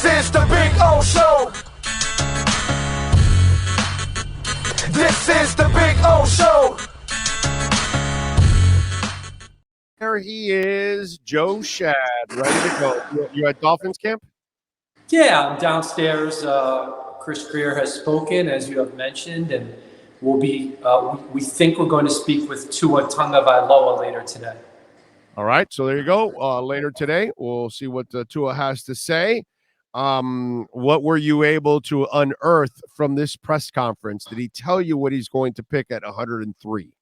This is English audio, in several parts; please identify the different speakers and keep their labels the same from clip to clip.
Speaker 1: This is the Big O Show. This is the Big O Show.
Speaker 2: There he is, Joe Schad, ready to go. You at Dolphins camp?
Speaker 3: Yeah, I'm downstairs. Chris Greer has spoken, as you have mentioned, and we'll be. We think we're going to speak with Tua Tagovailoa later today.
Speaker 2: All right, so there you go. Later today, we'll see what Tua has to say. What were you able to unearth from this press conference? Did he tell you what he's going to pick at 103?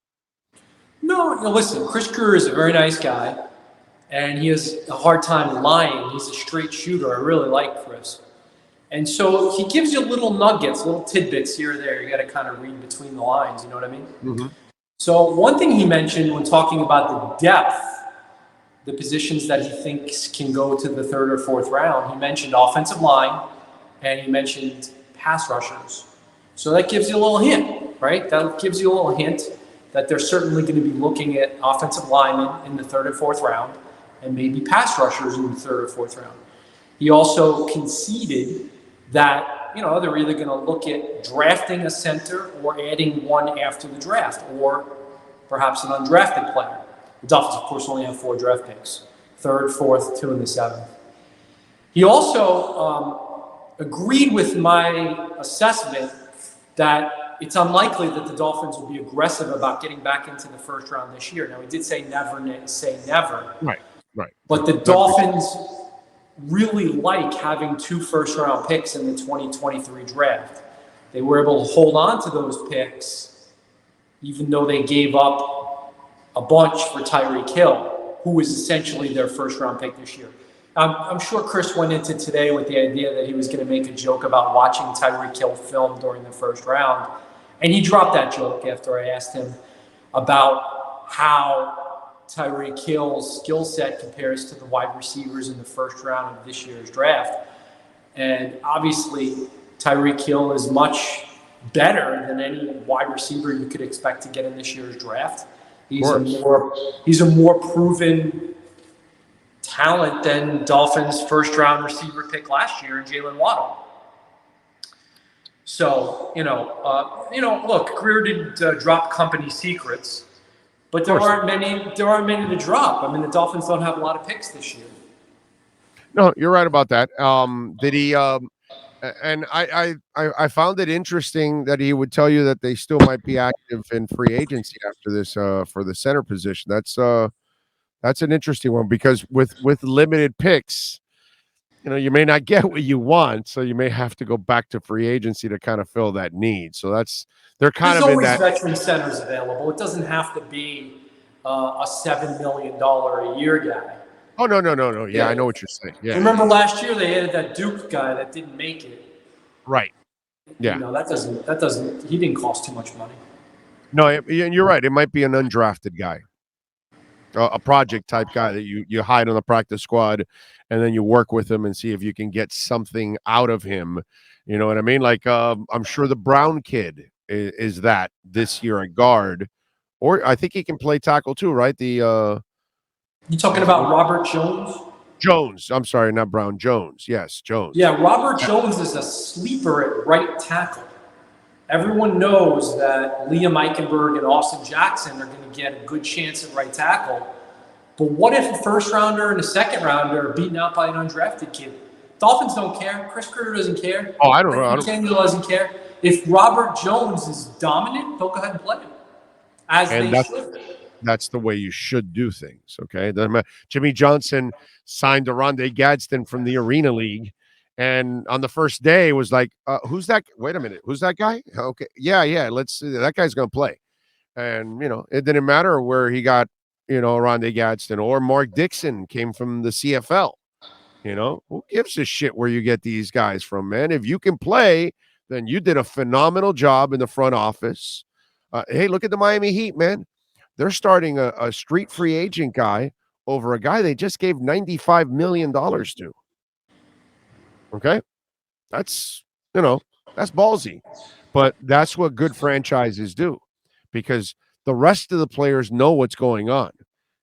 Speaker 3: No, listen, Chris Greer is a very nice guy, and he has a hard time lying. He's a straight shooter. I really like Chris. And so he gives you little nuggets, little tidbits here or there. You got to kind of read between the lines, you know what I mean?
Speaker 2: Mm-hmm.
Speaker 3: So one thing he mentioned when talking about the depth, the positions that he thinks can go to the third or fourth round, he mentioned offensive line and he mentioned pass rushers. So that gives you a little hint, right? That gives you a little hint that they're certainly going to be looking at offensive linemen in the third or fourth round and maybe pass rushers in the third or fourth round. He also conceded that, they're either going to look at drafting a center or adding one after the draft or perhaps an undrafted player. The Dolphins, of course, only have 4 draft picks, 3rd, 4th, 2, and the 7th. He also agreed with my assessment that it's unlikely that the Dolphins will be aggressive about getting back into the first round this year. Now, he did say never say never.
Speaker 2: Right.
Speaker 3: But the Dolphins really like having 2 first-round picks in the 2023 draft. They were able to hold on to those picks, even though they gave up a bunch for Tyreek Hill, who was essentially their first-round pick this year. I'm sure Chris went into today with the idea that he was going to make a joke about watching Tyreek Hill film during the first round. And he dropped that joke after I asked him about how Tyreek Hill's skill set compares to the wide receivers in the first round of this year's draft. And obviously, Tyreek Hill is much better than any wide receiver you could expect to get in this year's draft. He's a more proven talent than Dolphins' first-round receiver pick last year in Jalen Waddle. So, look, Greer didn't drop company secrets, but there aren't many to drop. I mean, the Dolphins don't have a lot of picks this year.
Speaker 2: No, you're right about that. Did he? And I found it interesting that he would tell you that they still might be active in free agency after this for the center position. That's an interesting one because with limited picks, you may not get what you want, so you may have to go back to free agency to kind of fill that need. So they're kind
Speaker 3: There's
Speaker 2: of
Speaker 3: always
Speaker 2: in that
Speaker 3: veteran centers available. It doesn't have to be a $7 million a year guy.
Speaker 2: Oh no. Yeah, I know what you're saying. Yeah.
Speaker 3: Remember last year they added that Duke guy that didn't make it.
Speaker 2: Right. Yeah.
Speaker 3: That doesn't. He didn't cost too much money.
Speaker 2: No, you're right. It might be an undrafted guy, a project type guy that you hide on the practice squad, and then you work with him and see if you can get something out of him. You know what I mean? Like I'm sure the Brown kid is that this year at guard, or I think he can play tackle too, right?
Speaker 3: You talking about Robert Jones?
Speaker 2: Jones. I'm sorry, not Brown. Jones. Yes, Jones.
Speaker 3: Yeah, Robert Jones is a sleeper at right tackle. Everyone knows that Liam Eichenberg and Austin Jackson are going to get a good chance at right tackle. But what if a first rounder and a second rounder are beaten out by an undrafted kid? Dolphins don't care. Chris Greer doesn't care.
Speaker 2: Oh, I don't know.
Speaker 3: Daniel doesn't care. If Robert Jones is dominant, they'll go ahead and play him. As they should.
Speaker 2: That's the way you should do things, okay? Jimmy Johnson signed Rondé Gadsden from the Arena League, and on the first day was like, who's that? Wait a minute. Who's that guy? Okay. Yeah. Let's see. That guy's going to play. And, it didn't matter where he got, Rondé Gadsden or Mark Dixon came from the CFL. Who gives a shit where you get these guys from, man? If you can play, then you did a phenomenal job in the front office. Hey, look at the Miami Heat, man. They're starting a street free agent guy over a guy they just gave $95 million to. Okay? That's ballsy. But that's what good franchises do because the rest of the players know what's going on.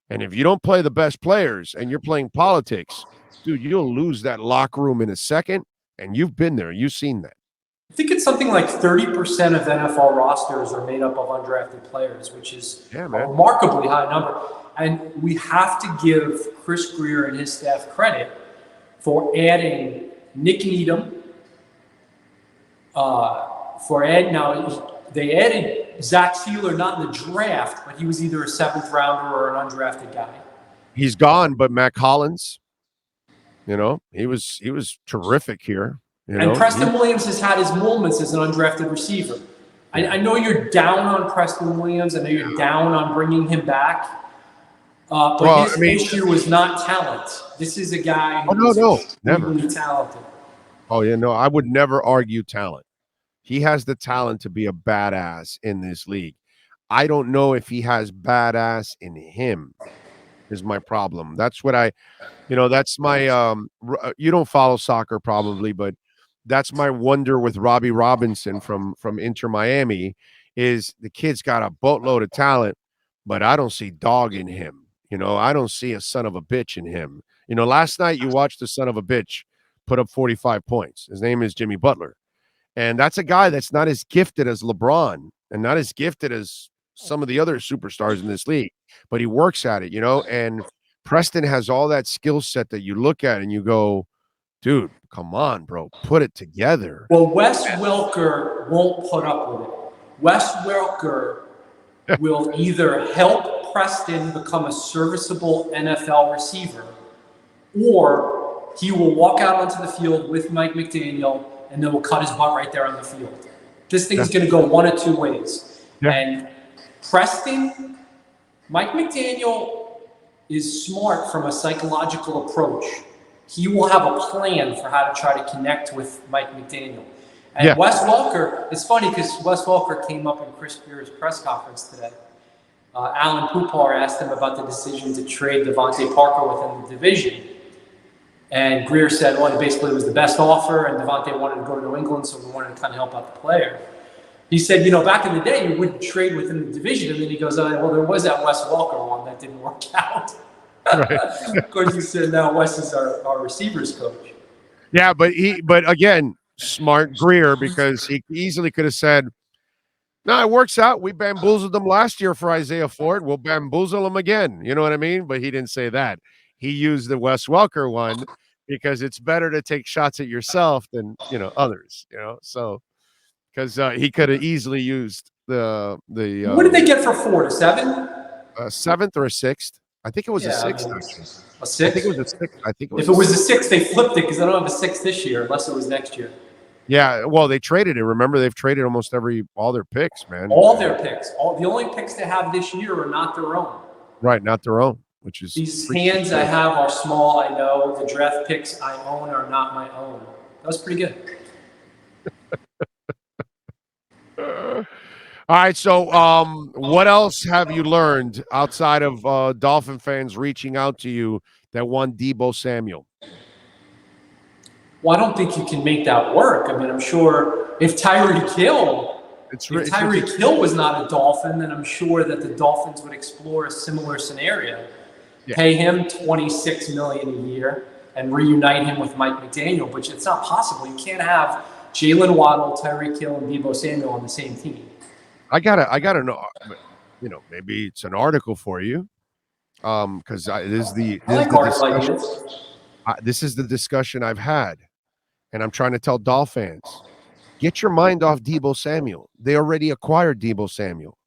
Speaker 2: And if you don't play the best players and you're playing politics, dude, you'll lose that locker room in a second, and you've been there. You've seen that.
Speaker 3: I think it's something like 30% of NFL rosters are made up of undrafted players, which is a remarkably high number. And we have to give Chris Grier and his staff credit for adding Nick Needham. They added Zach Sealer, not in the draft, but he was either a 7th rounder or an undrafted guy.
Speaker 2: He's gone, but Mac Hollins, he was terrific here.
Speaker 3: And Preston Williams has had his moments as an undrafted receiver. I know you're down on Preston Williams. I know you're down on bringing him back. But his issue was not talent. This is a guy who's
Speaker 2: never
Speaker 3: really talented.
Speaker 2: Oh, yeah, no, I would never argue talent. He has the talent to be a badass in this league. I don't know if he has badass in him is my problem. That's what that's my, you don't follow soccer probably, but that's my wonder with Robbie Robinson from Inter Miami is the kid's got a boatload of talent, but I don't see dog in him. I don't see a son of a bitch in him. Last night you watched the son of a bitch put up 45 points. His name is Jimmy Butler. And that's a guy that's not as gifted as LeBron and not as gifted as some of the other superstars in this league, but he works at it, and Preston has all that skill set that you look at and you go, dude, come on, bro, put it together.
Speaker 3: Well, Wes Welker won't put up with it. Wes Welker will either help Preston become a serviceable NFL receiver, or he will walk out onto the field with Mike McDaniel and then we'll cut his butt right there on the field. This thing's going to go one of two ways. Yeah. And Preston, Mike McDaniel is smart from a psychological approach. He will have a plan for how to try to connect with Mike McDaniel. And Wes Welker, it's funny because Wes Welker came up in Chris Grier's press conference today. Alan Poupar asked him about the decision to trade Devontae Parker within the division. And Grier said, well, basically it was the best offer, and Devontae wanted to go to New England, so we wanted to kind of help out the player. He said, back in the day, you wouldn't trade within the division. And then he goes, well, there was that Wes Welker one that didn't work out. Right. Of course, he said, now Wes is our receivers coach.
Speaker 2: Yeah, but again, smart Grier, because he easily could have said, no, it works out. We bamboozled them last year for Isaiah Ford. We'll bamboozle them again. You know what I mean? But he didn't say that. He used the Wes Welker one because it's better to take shots at yourself than, others, so because he could have easily used the
Speaker 3: what did they get for Ford? A 7?
Speaker 2: A 7th or a 6th? I think it was a 6th.
Speaker 3: A 6?
Speaker 2: I think it was a 6th.
Speaker 3: If it was a 6th, they flipped it because I don't have a 6th this year unless it was next year.
Speaker 2: Yeah, well, they traded it. Remember, they've traded almost all their picks, man.
Speaker 3: All their picks. The only picks they have this year are not their own.
Speaker 2: Right, not their own. Which is
Speaker 3: these hands I have are small, I know. The draft picks I own are not my own. That was pretty good.
Speaker 2: All right, so what else have you learned outside of Dolphin fans reaching out to you that want Deebo Samuel?
Speaker 3: Well, I don't think you can make that work. I mean, I'm sure if Tyreek Hill was not a Dolphin, then I'm sure that the Dolphins would explore a similar scenario. Yeah. Pay him $26 million a year and reunite him with Mike McDaniel, but it's not possible. You can't have Jalen Waddle, Tyreek Hill, and Deebo Samuel on the same team.
Speaker 2: I gotta know. Maybe it's an article for you, because this is the discussion I've had, and I'm trying to tell Dolphins, get your mind off Deebo Samuel. They already acquired Deebo Samuel.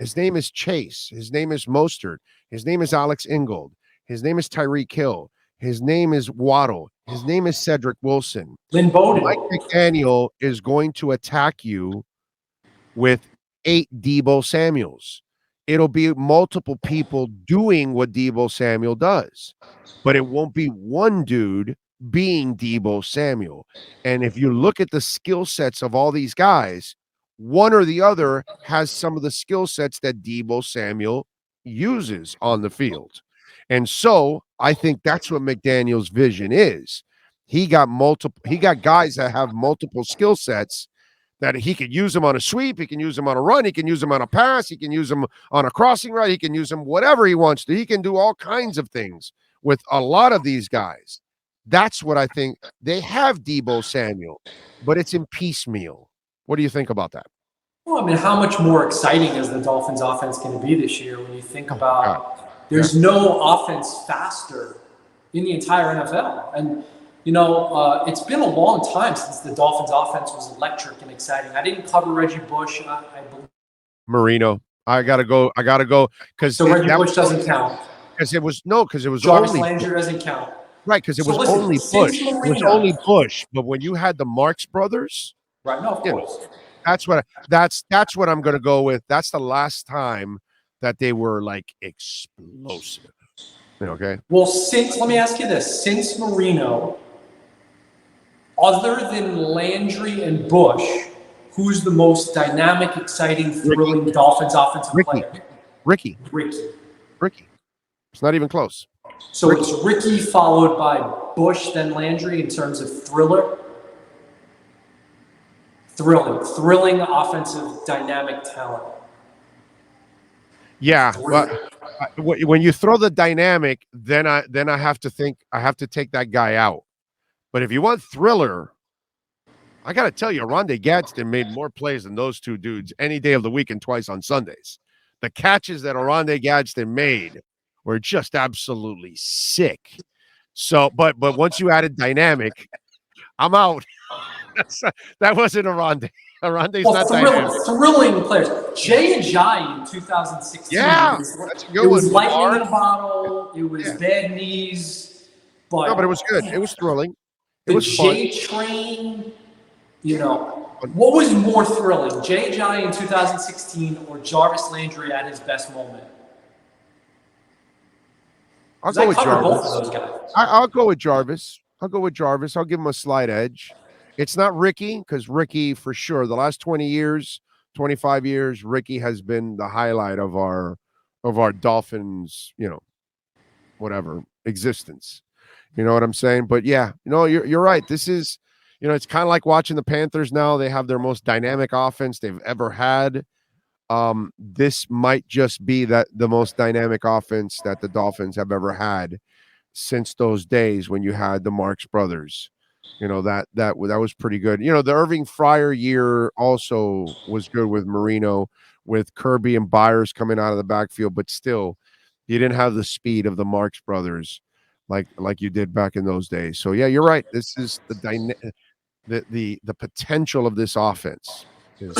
Speaker 2: His name is Chase. His name is Mostert. His name is Alex Ingold. His name is Tyreek Hill. His name is Waddle. His name is Cedric Wilson.
Speaker 3: Lynn Bowden.
Speaker 2: Mike McDaniel is going to attack you with 8 Deebo Samuels. It'll be multiple people doing what Deebo Samuel does, but it won't be one dude being Deebo Samuel. And if you look at the skill sets of all these guys, one or the other has some of the skill sets that Deebo Samuel uses on the field. And so I think that's what McDaniel's vision is. He got guys that have multiple skill sets that he could use them on a sweep, he can use them on a run, he can use them on a pass, he can use them on a crossing route, he can use them whatever he wants to. He can do all kinds of things with a lot of these guys. That's what I think. They have Deebo Samuel, but it's in piecemeal. What do you think about that?
Speaker 3: Well, I mean, how much more exciting is the Dolphins offense going to be this year when you think about there's no offense faster in the entire NFL. And, it's been a long time since the Dolphins offense was electric and exciting. I didn't cover Reggie Bush. I believe.
Speaker 2: Marino. I got to go. Because
Speaker 3: so Reggie Bush doesn't count.
Speaker 2: Because it was
Speaker 3: Jarvis
Speaker 2: only
Speaker 3: Landry doesn't count.
Speaker 2: Right, because it was only Bush. It was only Bush. But when you had the Marx brothers,
Speaker 3: right? No, of course.
Speaker 2: That's what I'm going to go with. That's the last time that they were like explosive. Okay.
Speaker 3: Well, let me ask you this: since Marino, other than Landry and Bush, who's the most dynamic, exciting, thrilling Dolphins offensive player?
Speaker 2: Ricky. It's not even close.
Speaker 3: So it's Ricky followed by Bush, then Landry in terms of thriller. Thrilling offensive dynamic talent.
Speaker 2: Yeah, but when you throw the dynamic, then I have to take that guy out. But if you want thriller, I got to tell you, Rondé Gadsden made more plays than those two dudes any day of the week and twice on Sundays. The catches that Rondé Gadsden made were just absolutely sick. So, but once you added dynamic, I'm out. That wasn't a Rondé. A Rondé's not dynamic.
Speaker 3: Thrilling players. Jay Ajayi in 2016.
Speaker 2: Yeah,
Speaker 3: it was lightning in a bottle. It was bad knees. But
Speaker 2: it was good. It was thrilling. It
Speaker 3: the
Speaker 2: was
Speaker 3: J Train, what was more thrilling, Jay Ajayi in 2016 or Jarvis Landry at his best moment?
Speaker 2: I'll go with Jarvis.
Speaker 3: Both of those guys.
Speaker 2: I'll go with Jarvis. I'll give him a slight edge. It's not Ricky, because Ricky, for sure, the last 20 years, 25 years, Ricky has been the highlight of our Dolphins, whatever, existence. You know what I'm saying? But yeah, you're right. This is, it's kind of like watching the Panthers now. They have their most dynamic offense they've ever had. This might just be the most dynamic offense that the Dolphins have ever had since those days when you had the Marx brothers. That was pretty good. The Irving Fryer year also was good with Marino, with Kirby and Byers coming out of the backfield, but still, you didn't have the speed of the Marx brothers like you did back in those days. So yeah, you're right. This is the potential of this offense is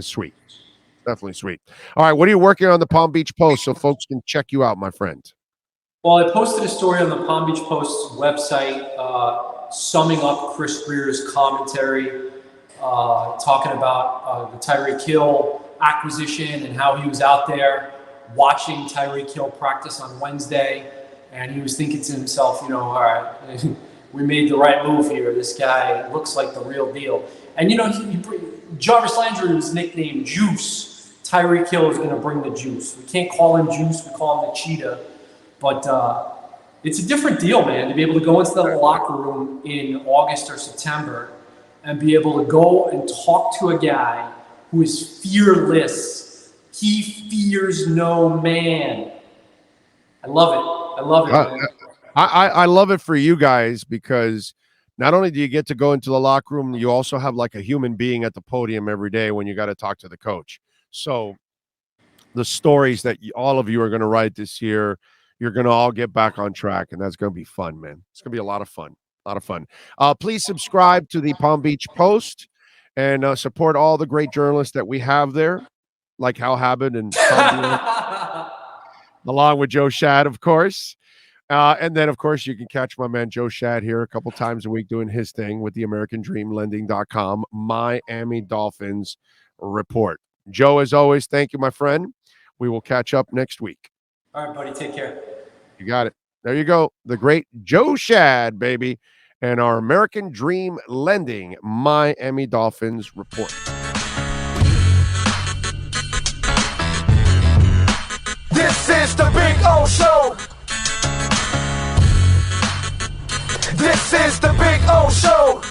Speaker 2: sweet. Definitely sweet. All right, what are you working on the Palm Beach Post so folks can check you out, my friend?
Speaker 3: Well, I posted a story on the Palm Beach Post website summing up Chris Greer's commentary, talking about the Tyreek Hill acquisition and how he was out there watching Tyreek Hill practice on Wednesday, and he was thinking to himself, all right, we made the right move here. This guy looks like the real deal. And, Jarvis Landry was nicknamed Juice. Tyreek Hill is going to bring the juice. We can't call him Juice. We call him the Cheetah. But it's a different deal, man, to be able to go into the locker room in August or September and be able to go and talk to a guy who is fearless. He fears no man. I love it, man.
Speaker 2: I love it for you guys, because not only do you get to go into the locker room, you also have like a human being at the podium every day when you got to talk to the coach. So the stories that all of you are going to write this year, you're going to all get back on track, and that's going to be fun, man. It's going to be a lot of fun. Please subscribe to the Palm Beach Post and support all the great journalists that we have there, like Hal Habib and along with Joe Schad, of course. And then, of course, you can catch my man Joe Schad here a couple times a week doing his thing with the AmericanDreamLending.com Miami Dolphins report. Joe, as always, thank you, my friend. We will catch up next week.
Speaker 3: All right, buddy. Take care.
Speaker 2: You got it. There you go. The great Joe Schad, baby, and our American Dream Lending Miami Dolphins report.
Speaker 1: This is the Big O Show. This is the Big O Show.